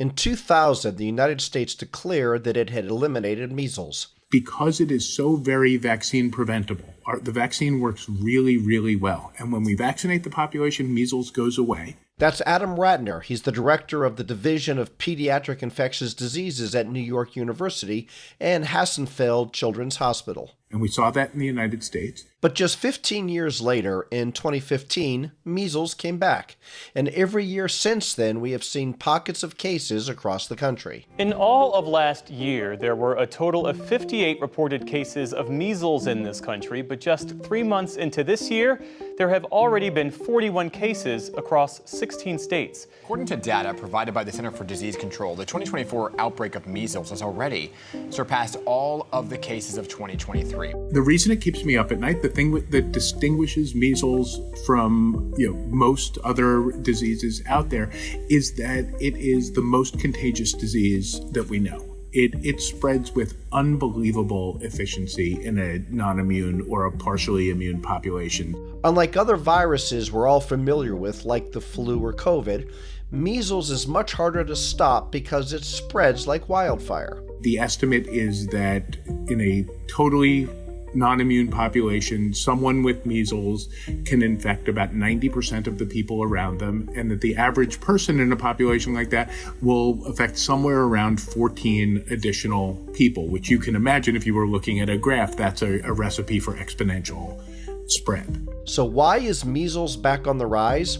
In 2000, the United States declared that it had eliminated measles. Because it is so very vaccine preventable, the vaccine works really, really well. And when we vaccinate the population, measles goes away. That's Adam Ratner. He's the director of the Division of Pediatric Infectious Diseases at New York University and Hassenfeld Children's Hospital. And we saw that in the United States. But just 15 years later, in 2015, measles came back. And every year since then, we have seen pockets of cases across the country. In all of last year, there were a total of 58 reported cases of measles in this country. But just 3 months into this year, there have already been 41 cases across 16 states. According to data provided by the Center for Disease Control, the 2024 outbreak of measles has already surpassed all of the cases of 2023. The reason it keeps me up at night, the thing that distinguishes measles from most other diseases out there, is that it is the most contagious disease that we know. It spreads with unbelievable efficiency in a non-immune or a partially immune population. Unlike other viruses we're all familiar with, like the flu or COVID, measles is much harder to stop because it spreads like wildfire. The estimate is that in a totally non-immune population, someone with measles can infect about 90% of the people around them, and that the average person in a population like that will affect somewhere around 14 additional people, which you can imagine if you were looking at a graph, that's a recipe for exponential spread. So why is measles back on the rise?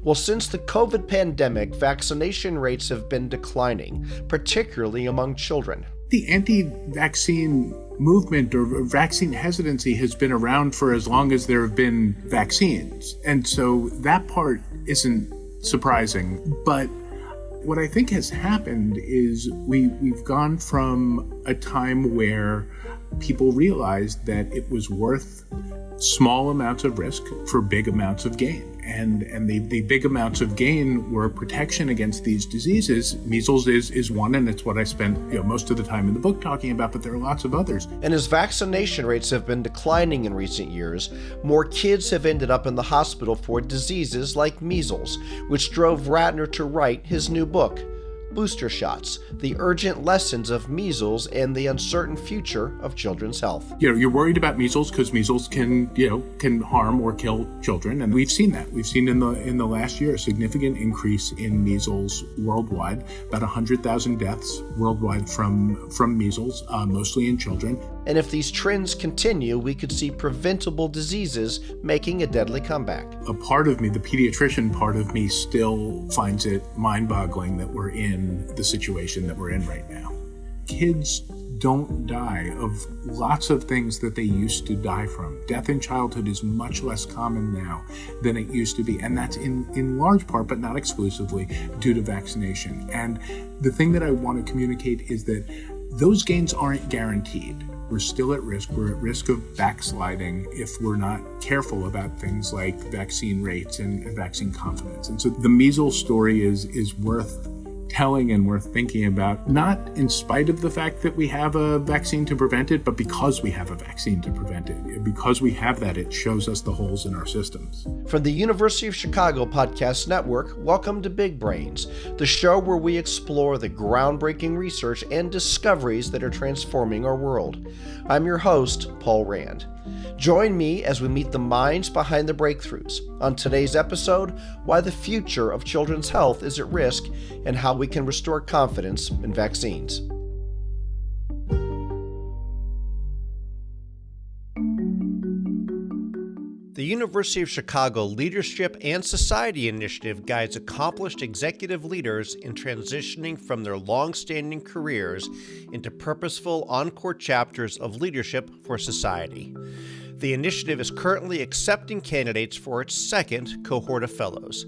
Well, since the COVID pandemic, vaccination rates have been declining, particularly among children. The anti-vaccine movement or vaccine hesitancy has been around for as long as there have been vaccines. And so that part isn't surprising. But what I think has happened is we've gone from a time where people realized that it was worth small amounts of risk for big amounts of gain. And the big amounts of gain were protection against these diseases. Measles is one, and it's what I spent most of the time in the book talking about, but there are lots of others. And as vaccination rates have been declining in recent years, more kids have ended up in the hospital for diseases like measles, which drove Ratner to write his new book, Booster Shots, the Urgent Lessons of Measles and the Uncertain Future of Children's Health. You're worried about measles because measles can harm or kill children, and we've seen that. We've seen in the last year a significant increase in measles worldwide, about 100,000 deaths worldwide from measles, mostly in children. And if these trends continue, we could see preventable diseases making a deadly comeback. A part of me, the pediatrician part of me, still finds it mind-boggling that we're in the situation that we're in right now. Kids don't die of lots of things that they used to die from. Death in childhood is much less common now than it used to be, and that's in large part, but not exclusively, due to vaccination. And the thing that I want to communicate is that those gains aren't guaranteed. We're still at risk. We're at risk of backsliding if we're not careful about things like vaccine rates and vaccine confidence. And so the measles story is worth telling and worth thinking about, not in spite of the fact that we have a vaccine to prevent it, but because we have a vaccine to prevent it. Because we have that, it shows us the holes in our systems. From the University of Chicago Podcast Network, welcome to Big Brains, the show where we explore the groundbreaking research and discoveries that are transforming our world. I'm your host, Paul Rand. Join me as we meet the minds behind the breakthroughs. On today's episode, why the future of children's health is at risk and how we can restore confidence in vaccines. The University of Chicago Leadership and Society Initiative guides accomplished executive leaders in transitioning from their long-standing careers into purposeful on-court chapters of leadership for society. The initiative is currently accepting candidates for its second cohort of fellows.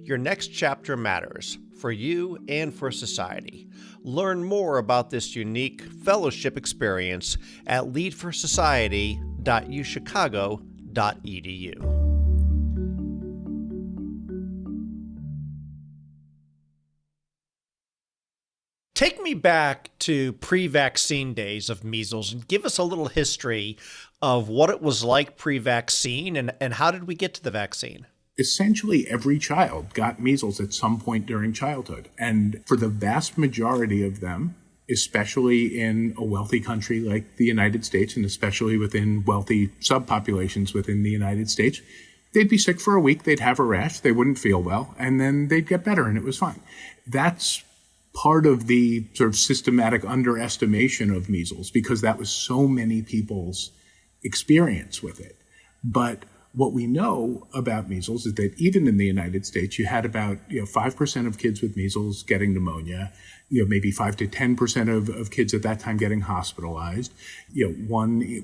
Your next chapter matters, for you and for society. Learn more about this unique fellowship experience at leadforsociety.uchicago.edu. Take me back to pre-vaccine days of measles and give us a little history of what it was like pre-vaccine and how did we get to the vaccine? essentially every child got measles at some point during childhood. And for the vast majority of them, especially in a wealthy country like the United States, and especially within wealthy subpopulations within the United States, they'd be sick for a week, they'd have a rash, they wouldn't feel well, and then they'd get better and it was fine. That's part of the sort of systematic underestimation of measles, because that was so many people's experience with it. But what we know about measles is that even in the United States, you had about 5% of kids with measles getting pneumonia, maybe 5 to 10% of kids at that time getting hospitalized,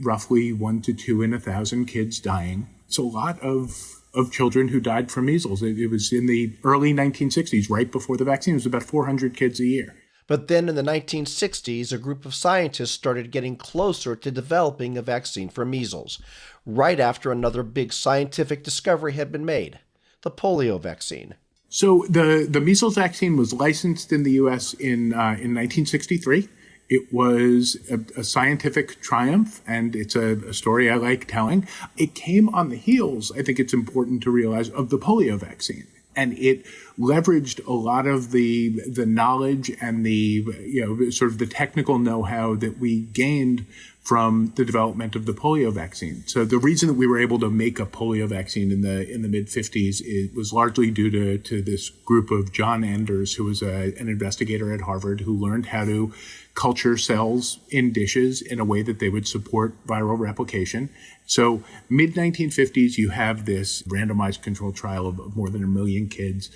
roughly 1 to 2 in 1,000 kids dying. So a lot of children who died from measles. It was in the early 1960s, right before the vaccine. It was about 400 kids a year. But then in the 1960s, a group of scientists started getting closer to developing a vaccine for measles, right after another big scientific discovery had been made, the polio vaccine. So the measles vaccine was licensed in the U.S. in 1963. It was a scientific triumph, and it's a story I like telling. It came on the heels, I think it's important to realize, of the polio vaccine. And it leveraged a lot of the knowledge and the sort of the technical know-how that we gained from the development of the polio vaccine. So the reason that we were able to make a polio vaccine in the mid-50s was largely due to this group of John Enders, who was an investigator at Harvard, who learned how to culture cells in dishes in a way that they would support viral replication. So mid-1950s, you have this randomized controlled trial of more than 1 million kids.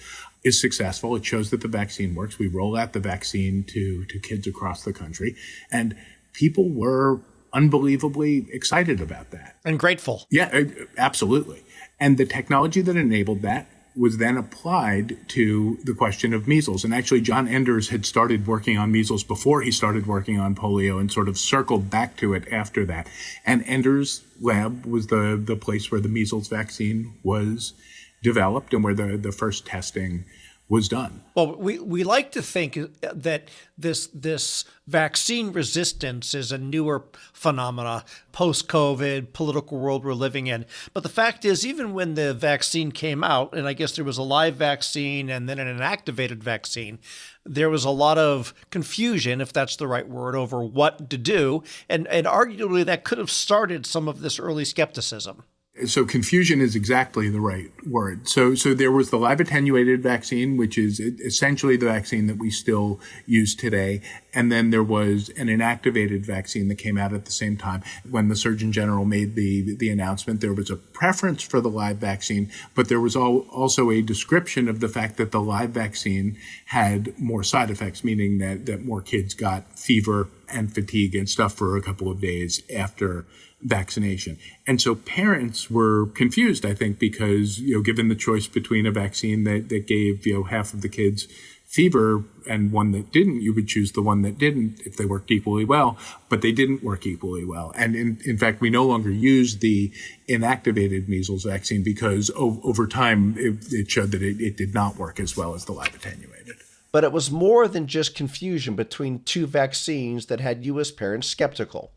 Is successful. It shows that the vaccine works. We roll out the vaccine to kids across the country. And people were unbelievably excited about that. And grateful. Yeah, absolutely. And the technology that enabled that was then applied to the question of measles. And actually, John Enders had started working on measles before he started working on polio and sort of circled back to it after that. And Enders' lab was the place where the measles vaccine was developed and where the first testing was done. Well, we like to think that this vaccine resistance is a newer phenomena, post-COVID, political world we're living in. But the fact is, even when the vaccine came out, and I guess there was a live vaccine and then an inactivated vaccine, there was a lot of confusion, if that's the right word, over what to do. And arguably that could have started some of this early skepticism. So confusion is exactly the right word. So there was the live attenuated vaccine, which is essentially the vaccine that we still use today. And then there was an inactivated vaccine that came out at the same time. When the Surgeon General made the announcement, there was a preference for the live vaccine, but there was also a description of the fact that the live vaccine had more side effects, meaning that more kids got fever and fatigue and stuff for a couple of days after vaccination. And so parents were confused, I think, because, given the choice between a vaccine that gave, half of the kids fever and one that didn't, you would choose the one that didn't if they worked equally well, but they didn't work equally well. And in fact, we no longer use the inactivated measles vaccine because over time it showed that it did not work as well as the live attenuated. But it was more than just confusion between two vaccines that had U.S. parents skeptical.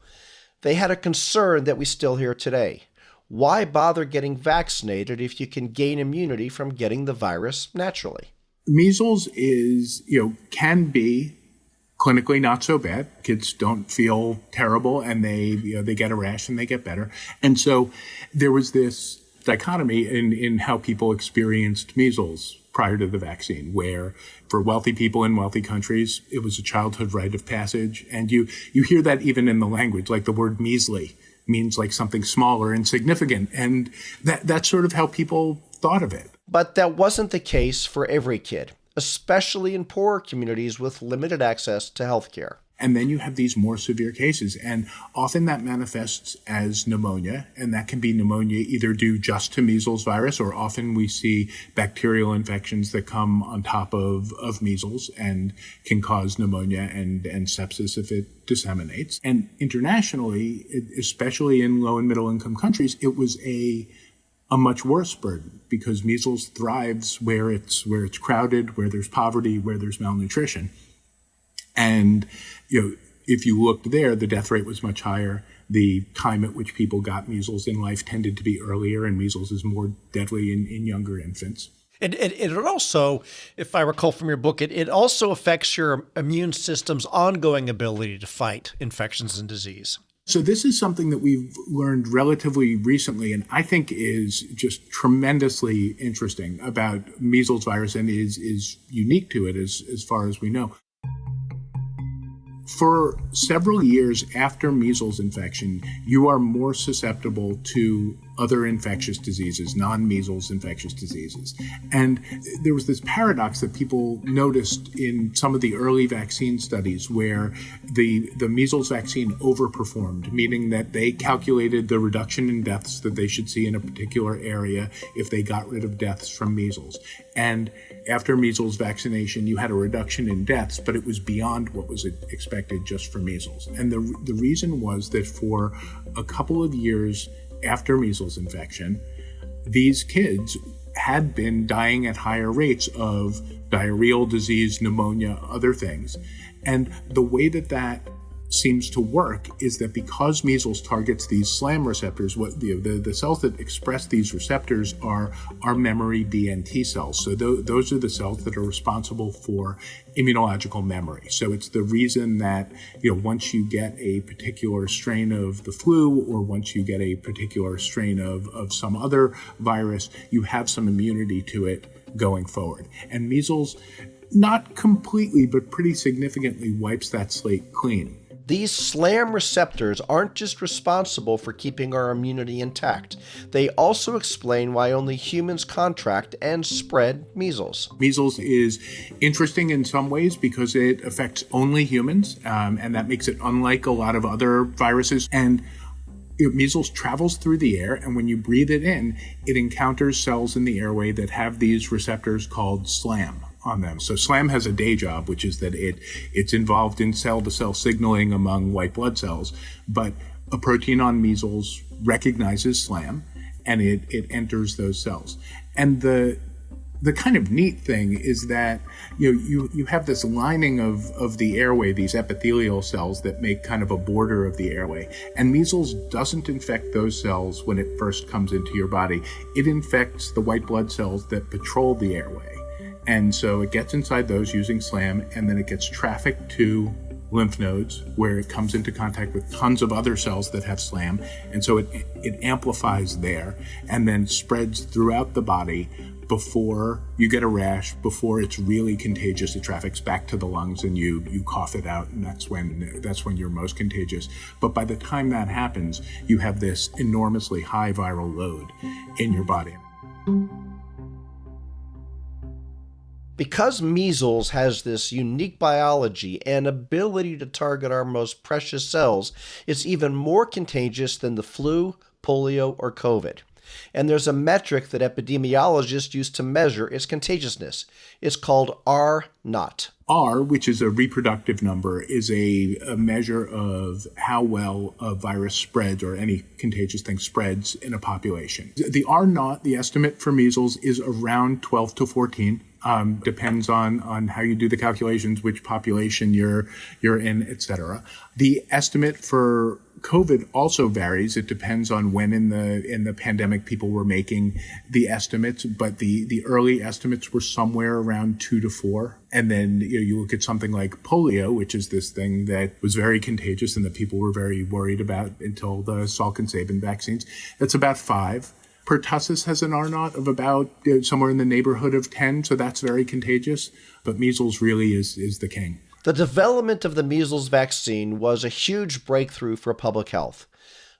They had a concern that we still hear today. Why bother getting vaccinated if you can gain immunity from getting the virus naturally? Measles can be clinically not so bad. Kids don't feel terrible and they get a rash and they get better. And so there was this dichotomy in how people experienced measles prior to the vaccine, where for wealthy people in wealthy countries, it was a childhood rite of passage. And you hear that even in the language, like the word measly means like something small or insignificant. And that's sort of how people thought of it. But that wasn't the case for every kid, especially in poorer communities with limited access to health care. And then you have these more severe cases. And often that manifests as pneumonia. And that can be pneumonia either due just to measles virus, or often we see bacterial infections that come on top of measles and can cause pneumonia and sepsis if it disseminates. And internationally, especially in low and middle income countries, it was a much worse burden because measles thrives where it's crowded, where there's poverty, where there's malnutrition. And, if you looked there, the death rate was much higher. The time at which people got measles in life tended to be earlier, and measles is more deadly in younger infants. It also, if I recall from your book, it also affects your immune system's ongoing ability to fight infections and disease. So this is something that we've learned relatively recently, and I think is just tremendously interesting about measles virus and is unique to it as far as we know. For several years after measles infection, you are more susceptible to other infectious diseases, non-measles infectious diseases. And there was this paradox that people noticed in some of the early vaccine studies where the measles vaccine overperformed, meaning that they calculated the reduction in deaths that they should see in a particular area if they got rid of deaths from measles. And after measles vaccination, you had a reduction in deaths, but it was beyond what was expected just for measles. And the reason was that for a couple of years after measles infection, these kids had been dying at higher rates of diarrheal disease, pneumonia, other things. And the way that seems to work is that because measles targets these SLAM receptors, the cells that express these receptors are memory B and T cells. So those are the cells that are responsible for immunological memory. So it's the reason that, once you get a particular strain of the flu or once you get a particular strain of some other virus, you have some immunity to it going forward. And measles, not completely, but pretty significantly wipes that slate clean. These SLAM receptors aren't just responsible for keeping our immunity intact. They also explain why only humans contract and spread measles. Measles is interesting in some ways because it affects only humans, and that makes it unlike a lot of other viruses. And measles travels through the air, and when you breathe it in, it encounters cells in the airway that have these receptors called SLAM on them. So SLAM has a day job, which is that it's involved in cell-to-cell signaling among white blood cells, but a protein on measles recognizes SLAM, and it enters those cells. And the kind of neat thing is that you have this lining of the airway, these epithelial cells that make kind of a border of the airway. And measles doesn't infect those cells when it first comes into your body. It infects the white blood cells that patrol the airway. And so it gets inside those using SLAM, and then it gets trafficked to lymph nodes where it comes into contact with tons of other cells that have SLAM. And so it amplifies there and then spreads throughout the body before you get a rash, before it's really contagious. It traffics back to the lungs and you cough it out, and that's when you're most contagious. But by the time that happens, you have this enormously high viral load in your body. Because measles has this unique biology and ability to target our most precious cells, it's even more contagious than the flu, polio, or COVID. And there's a metric that epidemiologists use to measure its contagiousness. It's called R0. R, which is a reproductive number, is a measure of how well a virus spreads or any contagious thing spreads in a population. The R0, the estimate for measles, is around 12 to 14. Depends on how you do the calculations, which population you're in, et cetera. The estimate for COVID also varies. It depends on when in the pandemic people were making the estimates, but the early estimates were somewhere around 2 to 4. And then you look at something like polio, which is this thing that was very contagious and that people were very worried about until the Salk and Sabin vaccines. That's about 5. Pertussis has an R0 of about somewhere in the neighborhood of 10, so that's very contagious. But measles really is the king. The development of the measles vaccine was a huge breakthrough for public health.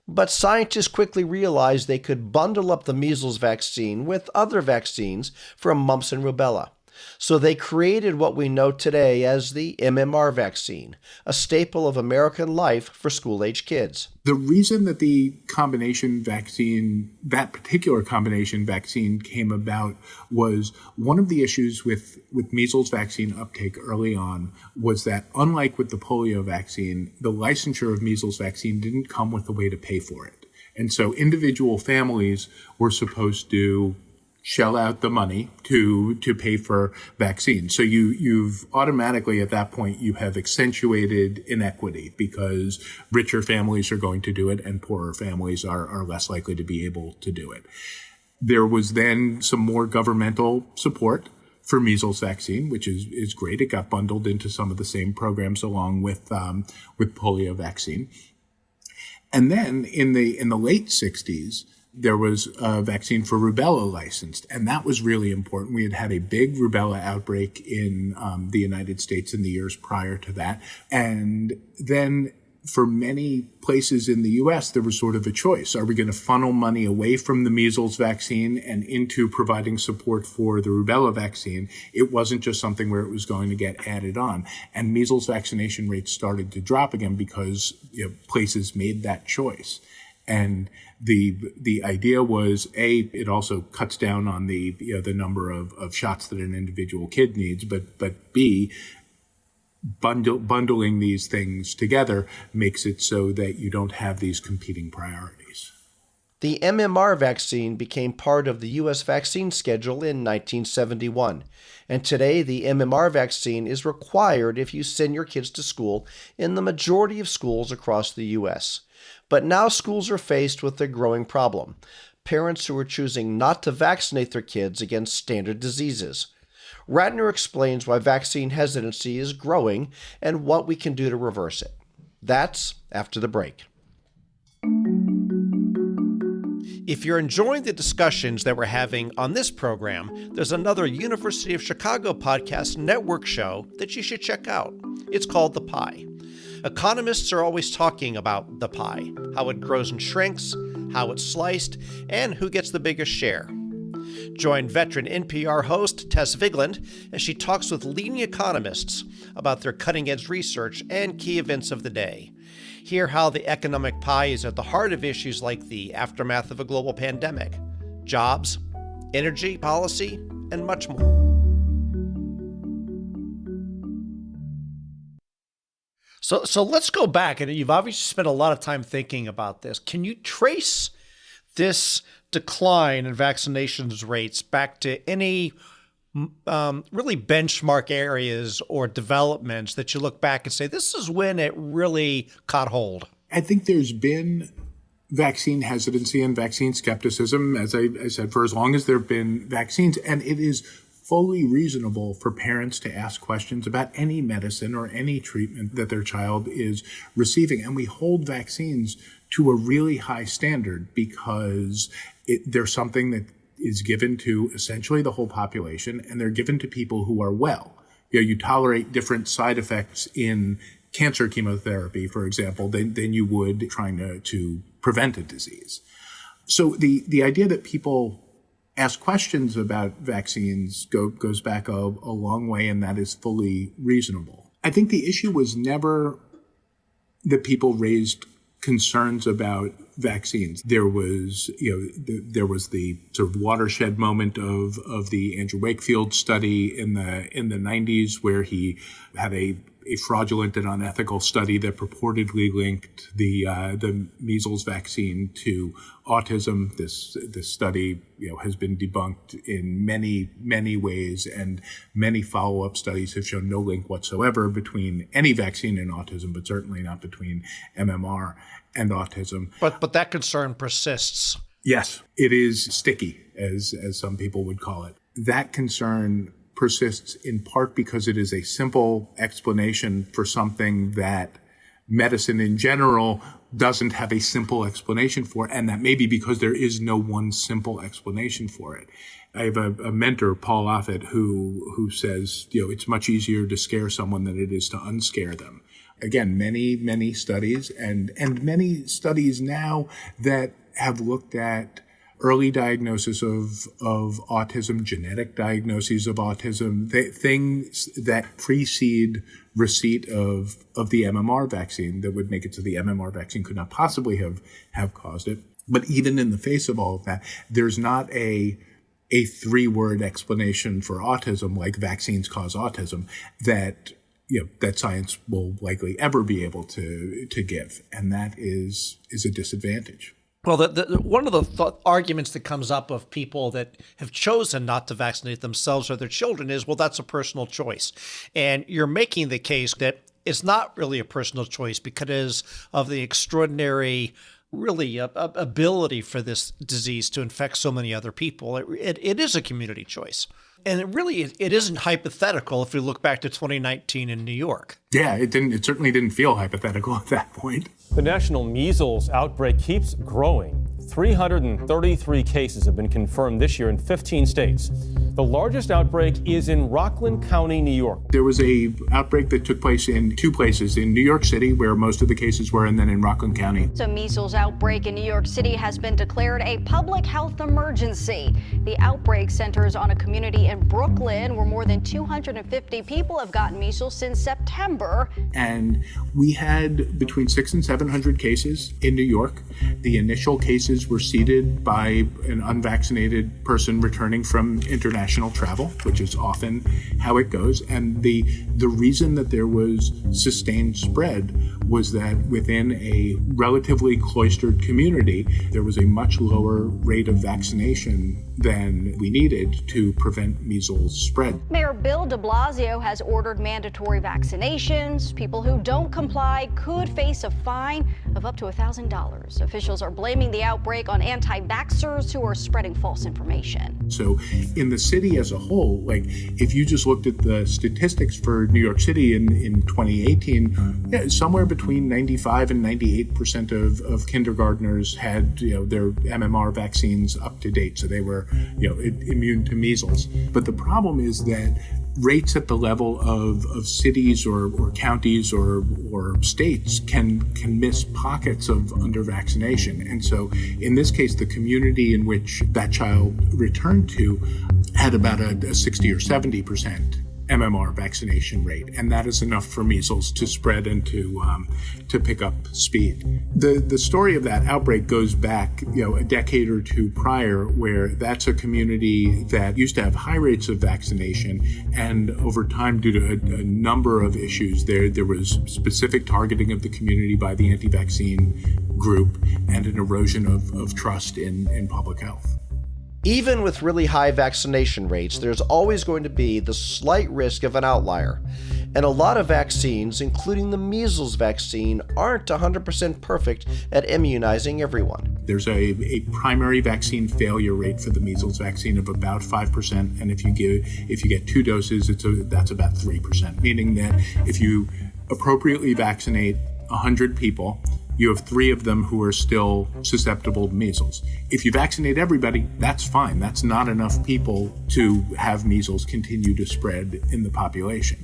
But scientists quickly realized they could bundle up the measles vaccine with other vaccines from mumps and rubella. So they created what we know today as the MMR vaccine, a staple of American life for school-age kids. The reason that the combination vaccine, that particular combination vaccine came about was one of the issues with measles vaccine uptake early on was that unlike with the polio vaccine, the licensure of measles vaccine didn't come with a way to pay for it. And so individual families were supposed to shell out the money to pay for vaccines. So you've automatically at that point, you have accentuated inequity because richer families are going to do it and poorer families are less likely to be able to do it. There was then some more governmental support for measles vaccine, which is great. It got bundled into some of the same programs along with polio vaccine. And then in the late 60s, there was a vaccine for rubella licensed, and that was really important. We had a big rubella outbreak in the United States in the years prior to that. And then for many places in the U.S., there was sort of a choice. Are we going to funnel money away from the measles vaccine and into providing support for the rubella vaccine? It wasn't just something where it was going to get added on. And measles vaccination rates started to drop again because places made that choice. And the idea was, A, it also cuts down on the number of shots that an individual kid needs, but B, bundling these things together makes it so that you don't have these competing priorities. The MMR vaccine became part of the U.S. vaccine schedule in 1971, and today the MMR vaccine is required if you send your kids to school in the majority of schools across the U.S. But now schools are faced with a growing problem: parents who are choosing not to vaccinate their kids against standard diseases. Ratner explains why vaccine hesitancy is growing and what we can do to reverse it. That's after the break. If you're enjoying the discussions that we're having on this program, there's another University of Chicago podcast network show that you should check out. It's called The Pie. Economists are always talking about the pie, how it grows and shrinks, how it's sliced, and who gets the biggest share. Join veteran NPR host Tess Vigland as she talks with leading economists about their cutting-edge research and key events of the day. Hear how the economic pie is at the heart of issues like the aftermath of a global pandemic, jobs, energy policy, and much more. So let's go back, and you've obviously spent a lot of time thinking about this. Can you trace this decline in vaccinations rates back to any really benchmark areas or developments that you look back and say, this is when it really caught hold? I think there's been vaccine hesitancy and vaccine skepticism, as I said, for as long as there have been vaccines. And it is fully reasonable for parents to ask questions about any medicine or any treatment that their child is receiving. And we hold vaccines to a really high standard because they're something that is given to essentially the whole population, and they're given to people who are well. You tolerate different side effects in cancer chemotherapy, for example, than you would trying to prevent a disease. So the idea that people ask questions about vaccines goes back a long way, and that is fully reasonable. I think the issue was never that people raised concerns about vaccines. There was the sort of watershed moment of the Andrew Wakefield study in the 90s, where he had a fraudulent and unethical study that purportedly linked the measles vaccine to autism. This study has been debunked in many ways, and many follow-up studies have shown no link whatsoever between any vaccine and autism, but certainly not between MMR and autism. But that concern persists. Yes, it is sticky, as some people would call it. That concern persists in part because it is a simple explanation for something that medicine in general doesn't have a simple explanation for, and that may be because there is no one simple explanation for it. I have a mentor, Paul Offit, who says, it's much easier to scare someone than it is to unscare them. Again, many studies and many studies now that have looked at early diagnosis of autism, genetic diagnoses of autism, things that precede receipt of the MMR vaccine that would make it so the MMR vaccine could not possibly have caused it. But even in the face of all of that, there's not a 3-word explanation for autism like vaccines cause autism that science will likely ever be able to give. And that is a disadvantage. Well, one of the arguments that comes up of people that have chosen not to vaccinate themselves or their children is, well, that's a personal choice. And you're making the case that it's not really a personal choice because of the extraordinary really ability for this disease to infect so many other people. It is a community choice. And it isn't hypothetical if we look back to 2019 in New York. Yeah, it certainly didn't feel hypothetical at that point. The national measles outbreak keeps growing. 333 cases have been confirmed this year in 15 states. The largest outbreak is in Rockland County, New York. There was a outbreak that took place in two places, in New York City, where most of the cases were, and then in Rockland County. A measles outbreak in New York City has been declared a public health emergency. The outbreak centers on a community in Brooklyn where more than 250 people have gotten measles since September. And we had between 600 and 700 cases in New York. The initial cases were seeded by an unvaccinated person returning from international travel, which is often how it goes. And the reason that there was sustained spread was that within a relatively cloistered community, there was a much lower rate of vaccination than we needed to prevent measles spread. Mayor Bill de Blasio has ordered mandatory vaccinations. People who don't comply could face a fine of up to $1,000. Officials are blaming the outbreak on anti-vaxxers who are spreading false information. So in the city as a whole, like if you just looked at the statistics for New York City in 2018, somewhere between 95 and 98% of kindergartners had their MMR vaccines up to date. So they were immune to measles. But the problem is that rates at the level of cities or counties or states can miss pockets of under vaccination. And so in this case, the community in which that child returned to had about a 60 or 70% MMR vaccination rate, and that is enough for measles to spread and to pick up speed. The story of that outbreak goes back, a decade or two prior, where that's a community that used to have high rates of vaccination, and over time, due to a number of issues, there was specific targeting of the community by the anti-vaccine group and an erosion of trust in public health. Even with really high vaccination rates, there's always going to be the slight risk of an outlier. And a lot of vaccines, including the measles vaccine, aren't 100% perfect at immunizing everyone. There's a primary vaccine failure rate for the measles vaccine of about 5%, and if you get 2 doses, that's about 3%, meaning that if you appropriately vaccinate 100 people, you have 3 of them who are still susceptible to measles. If you vaccinate everybody, that's fine. That's not enough people to have measles continue to spread in the population.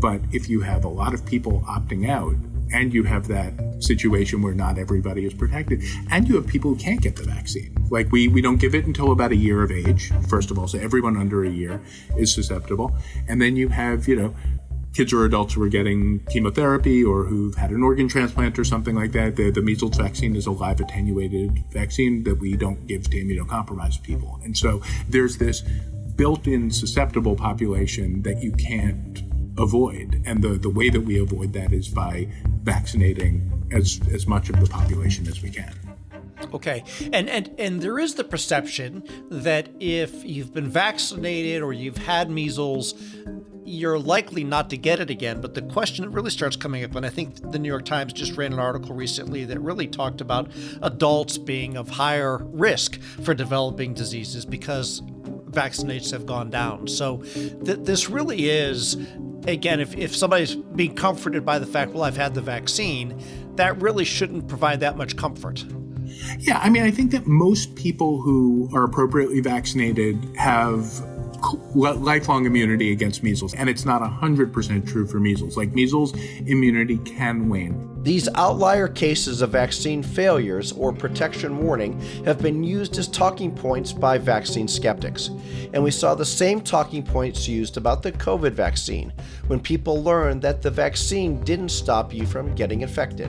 But if you have a lot of people opting out, and you have that situation where not everybody is protected, and you have people who can't get the vaccine. Like we don't give it until about a year of age, first of all, so everyone under a year is susceptible. And then you have, kids or adults who are getting chemotherapy or who've had an organ transplant or something like that. The measles vaccine is a live attenuated vaccine that we don't give to immunocompromised people. And so there's this built-in susceptible population that you can't avoid. And the way that we avoid that is by vaccinating as much of the population as we can. Okay. And there is the perception that if you've been vaccinated or you've had measles, you're likely not to get it again. But the question that really starts coming up, and I think the New York Times just ran an article recently that really talked about adults being of higher risk for developing diseases because vaccinations have gone down. So this really is, again, if somebody's being comforted by the fact, well, I've had the vaccine, that really shouldn't provide that much comfort. Yeah, I think that most people who are appropriately vaccinated have lifelong immunity against measles, and it's not 100% true for measles. Like measles immunity can wane. These outlier cases of vaccine failures or protection warning have been used as talking points by vaccine skeptics. And we saw the same talking points used about the COVID vaccine when people learned that the vaccine didn't stop you from getting infected.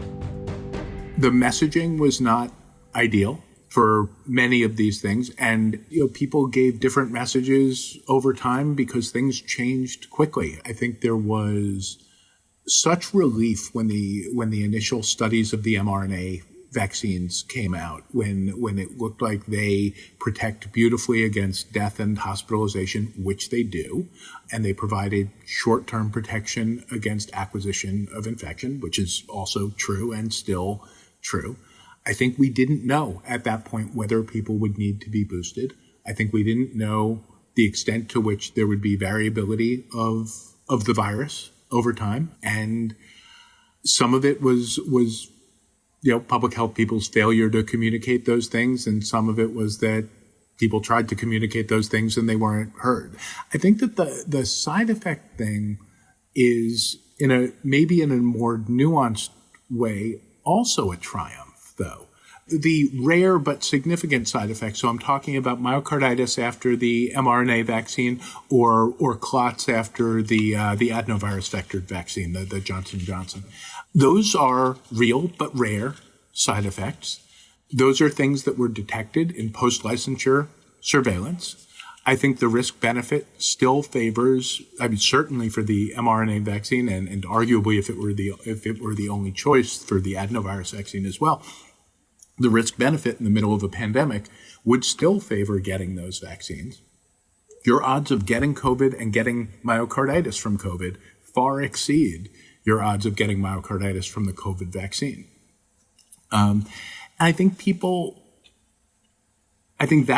The messaging was not ideal for many of these things, and people gave different messages over time because things changed quickly. I think there was such relief when the initial studies of the mRNA vaccines came out, when it looked like they protect beautifully against death and hospitalization, which they do, and they provided short-term protection against acquisition of infection, which is also true and still true. I think we didn't know at that point whether people would need to be boosted. I think we didn't know the extent to which there would be variability of the virus over time. And some of it was public health people's failure to communicate those things. And some of it was that people tried to communicate those things and they weren't heard. I think that the side effect thing is maybe in a more nuanced way, also a triumph, though. The rare but significant side effects, so I'm talking about myocarditis after the mRNA vaccine or clots after the adenovirus vectored vaccine, the Johnson & Johnson. Those are real but rare side effects. Those are things that were detected in post-licensure surveillance. I think the risk-benefit still favors, certainly for the mRNA vaccine, and arguably if it were the only choice for the adenovirus vaccine as well, the risk-benefit in the middle of a pandemic would still favor getting those vaccines. Your odds of getting COVID and getting myocarditis from COVID far exceed your odds of getting myocarditis from the COVID vaccine. And I think that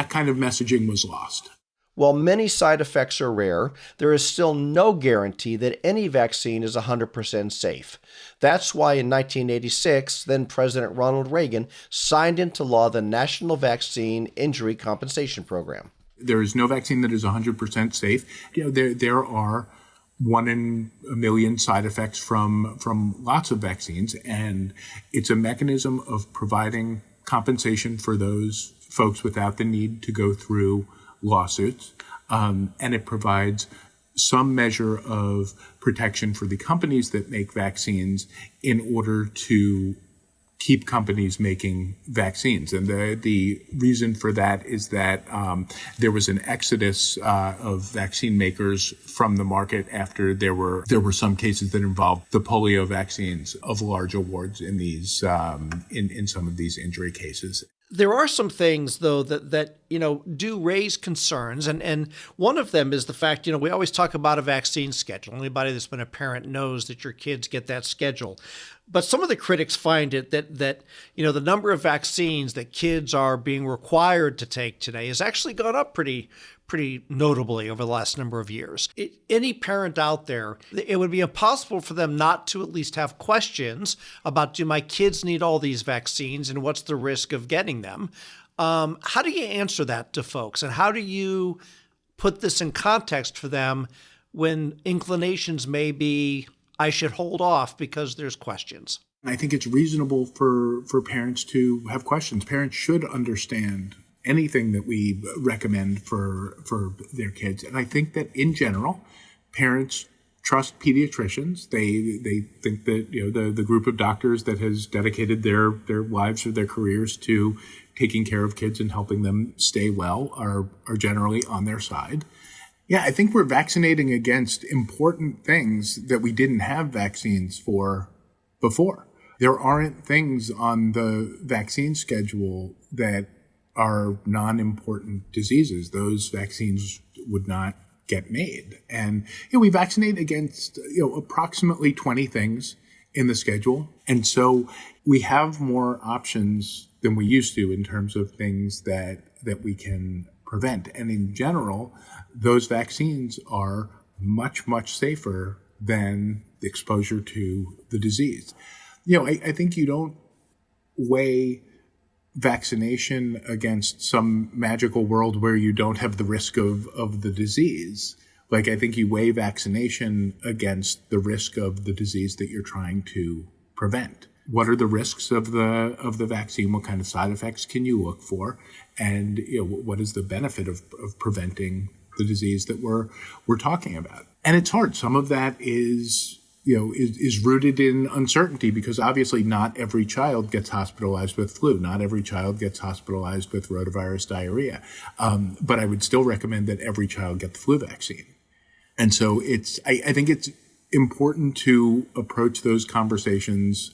kind of messaging was lost. While many side effects are rare, there is still no guarantee that any vaccine is 100% safe. That's why in 1986, then President Ronald Reagan signed into law the National Vaccine Injury Compensation Program. There is no vaccine that is 100% safe. There are 1 in a million side effects from lots of vaccines, and it's a mechanism of providing compensation for those folks without the need to go through lawsuits, and it provides some measure of protection for the companies that make vaccines in order to keep companies making vaccines. And the reason for that is that there was an exodus of vaccine makers from the market after there were some cases that involved the polio vaccines of large awards in these in some of these injury cases. There are some things, though, that do raise concerns, and one of them is the fact, we always talk about a vaccine schedule. Anybody that's been a parent knows that your kids get that schedule. But some of the critics find it that the number of vaccines that kids are being required to take today has actually gone up pretty notably over the last number of years. Any parent out there, it would be impossible for them not to at least have questions about, do my kids need all these vaccines and what's the risk of getting them? How do you answer that to folks? And how do you put this in context for them when inclinations may be, I should hold off because there's questions? I think it's reasonable for parents to have questions. Parents should understand anything that we recommend for their kids. And I think that in general, parents trust pediatricians. They think that the group of doctors that has dedicated their lives or their careers to taking care of kids and helping them stay well are generally on their side. Yeah, I think we're vaccinating against important things that we didn't have vaccines for before. There aren't things on the vaccine schedule that are non-important diseases. Those vaccines would not get made. And we vaccinate against approximately 20 things in the schedule. And so we have more options than we used to in terms of things that we can prevent. And in general, those vaccines are much, much safer than the exposure to the disease. I think you don't weigh vaccination against some magical world where you don't have the risk of the disease. Like, I think you weigh vaccination against the risk of the disease that you're trying to prevent. What are the risks of the vaccine? What kind of side effects can you look for? And what is the benefit of preventing the disease that we're talking about? And it's hard. Some of that is rooted in uncertainty, because obviously not every child gets hospitalized with flu. Not every child gets hospitalized with rotavirus diarrhea. But I would still recommend that every child get the flu vaccine. And so I think it's important to approach those conversations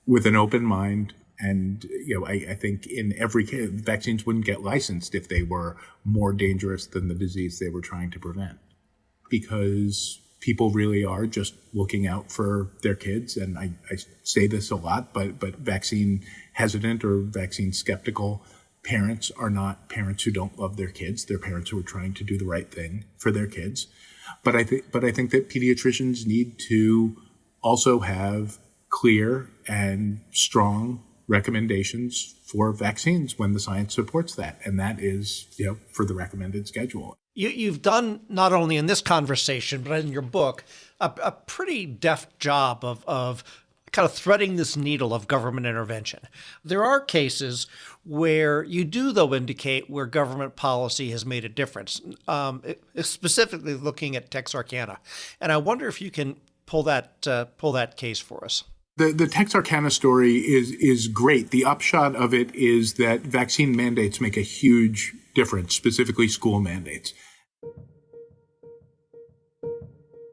with an open mind And, I think in every case, vaccines wouldn't get licensed if they were more dangerous than the disease they were trying to prevent. Because people really are just looking out for their kids. And I say this a lot, but vaccine hesitant or vaccine skeptical parents are not parents who don't love their kids. They're parents who are trying to do the right thing for their kids. But I think that pediatricians need to also have clear and strong recommendations for vaccines when the science supports that. And that is, for the recommended schedule. You've done, not only in this conversation, but in your book, a pretty deft job of kind of threading this needle of government intervention. There are cases where you do, though, indicate where government policy has made a difference, specifically looking at Texarkana. And I wonder if you can pull that case for us. The Texarkana story is great. The upshot of it is that vaccine mandates make a huge difference, specifically school mandates.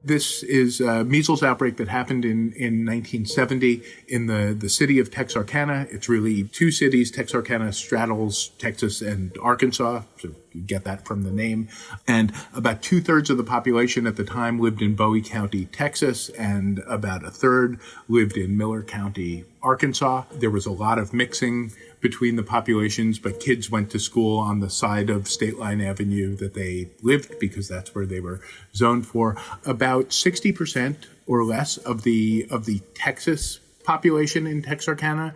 This is a measles outbreak that happened in 1970 in the city of Texarkana. It's really two cities. Texarkana straddles Texas and Arkansas, so you get that from the name. And about 2/3 of the population at the time lived in Bowie County, Texas, and about 1/3 lived in Miller County, Arkansas. There was a lot of mixing between the populations, but kids went to school on the side of State Line Avenue that they lived because that's where they were zoned for. About 60% or less of the Texas population in Texarkana,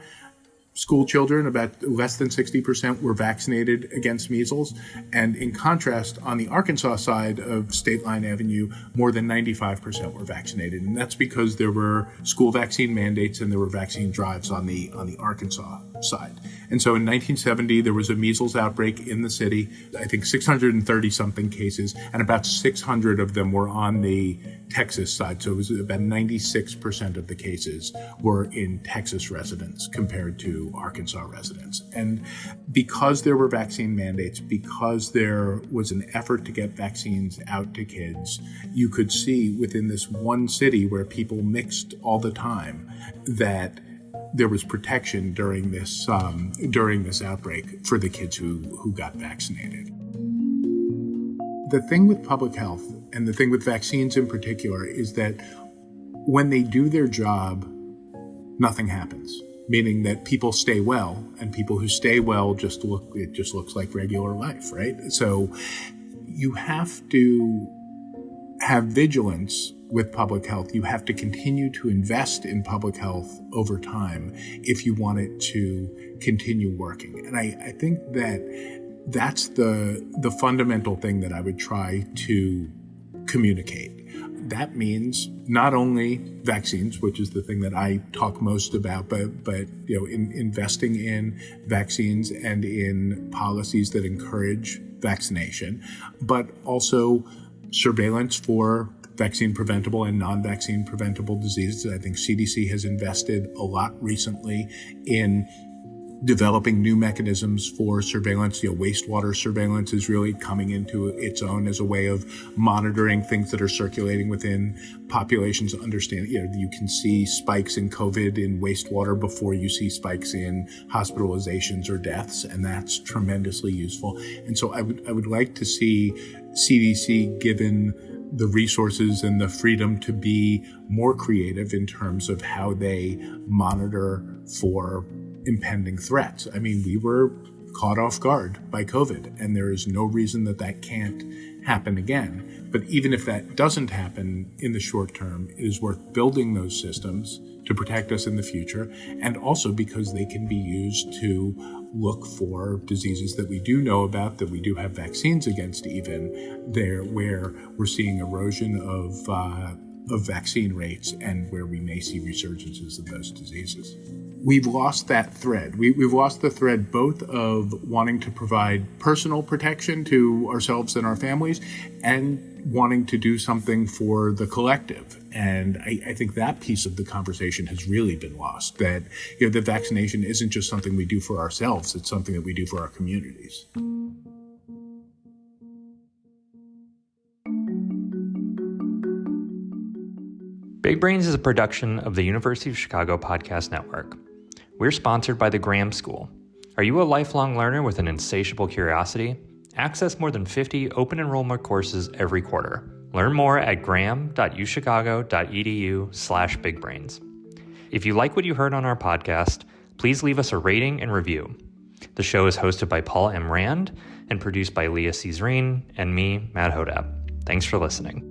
school children, about less than 60% were vaccinated against measles. And in contrast, on the Arkansas side of State Line Avenue, more than 95% were vaccinated. And that's because there were school vaccine mandates and there were vaccine drives on the Arkansas side. And so in 1970, there was a measles outbreak in the city, I think 630-something cases, and about 600 of them were on the Texas side. So it was about 96% of the cases were in Texas residents compared to Arkansas residents. And because there were vaccine mandates, because there was an effort to get vaccines out to kids, you could see within this one city where people mixed all the time that there was protection during this outbreak for the kids who got vaccinated. The thing with public health and the thing with vaccines in particular is that when they do their job, nothing happens. Meaning that people stay well, and people who stay well it just looks like regular life, right? So you have to have vigilance with public health. You have to continue to invest in public health over time if you want it to continue working. And I think that's the fundamental thing that I would try to communicate. That means not only vaccines, which is the thing that I talk most about, but investing in vaccines and in policies that encourage vaccination, but also surveillance for vaccine preventable and non-vaccine preventable diseases. I think CDC has invested a lot recently in developing new mechanisms for surveillance. Wastewater surveillance is really coming into its own as a way of monitoring things that are circulating within populations. Understand, you can see spikes in COVID in wastewater before you see spikes in hospitalizations or deaths, and that's tremendously useful. And so I would like to see CDC given the resources and the freedom to be more creative in terms of how they monitor for impending threats. I mean, we were caught off guard by COVID, and there is no reason that can't happen again. But even if that doesn't happen in the short term, it is worth building those systems to protect us in the future, and also because they can be used to look for diseases that we do know about, that we do have vaccines against even, there where we're seeing erosion of vaccine rates and where we may see resurgences of those diseases. We've lost that thread. We've lost the thread both of wanting to provide personal protection to ourselves and our families and wanting to do something for the collective. And I think that piece of the conversation has really been lost, that the vaccination isn't just something we do for ourselves, it's something that we do for our communities. Big Brains is a production of the University of Chicago Podcast Network. We're sponsored by the Graham School. Are you a lifelong learner with an insatiable curiosity? Access more than 50 open enrollment courses every quarter. Learn more at graham.uchicago.edu/bigbrains. If you like what you heard on our podcast, please leave us a rating and review. The show is hosted by Paul M. Rand and produced by Leah Cesarine and me, Matt Hodap. Thanks for listening.